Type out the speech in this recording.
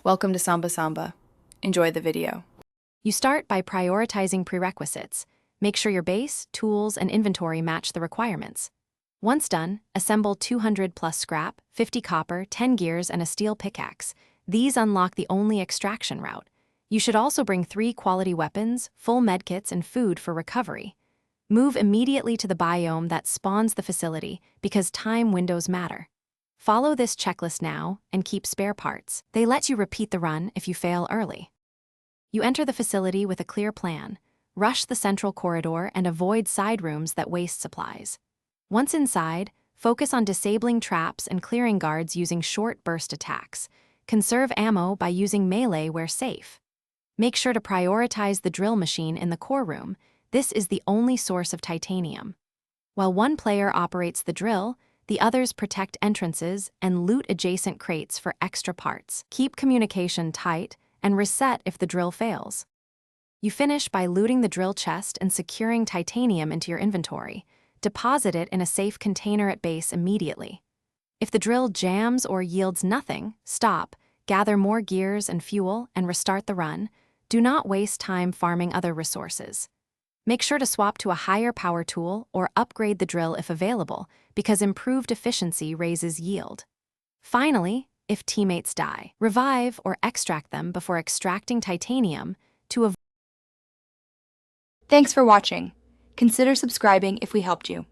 Welcome to Samba Samba. Enjoy the video. You start by prioritizing prerequisites. Make sure your base, tools, and inventory match the requirements. Once done, assemble 200 plus scrap, 50 copper, 10 gears, and a steel pickaxe. These unlock the only extraction route. You should also bring 3 quality weapons, full medkits, and food for recovery. Move immediately to the biome that spawns the facility because time windows matter. Follow this checklist now and keep spare parts. They let you repeat the run if you fail early. You enter the facility with a clear plan. Rush the central corridor and avoid side rooms that waste supplies. Once inside, focus on disabling traps and clearing guards using short burst attacks. Conserve ammo by using melee where safe. Make sure to prioritize the drill machine in the core room. This is the only source of titanium. While one player operates the drill, the others protect entrances and loot adjacent crates for extra parts. Keep communication tight and reset if the drill fails. You finish by looting the drill chest and securing titanium into your inventory. Deposit it in a safe container at base immediately. If the drill jams or yields nothing, stop, gather more gears and fuel, and restart the run. Do not waste time farming other resources. Make sure to swap to a higher power tool or upgrade the drill if available, because improved efficiency raises yield. Finally, if teammates die, revive or extract them before extracting titanium to avoid. Thanks for watching. Consider subscribing if we helped you.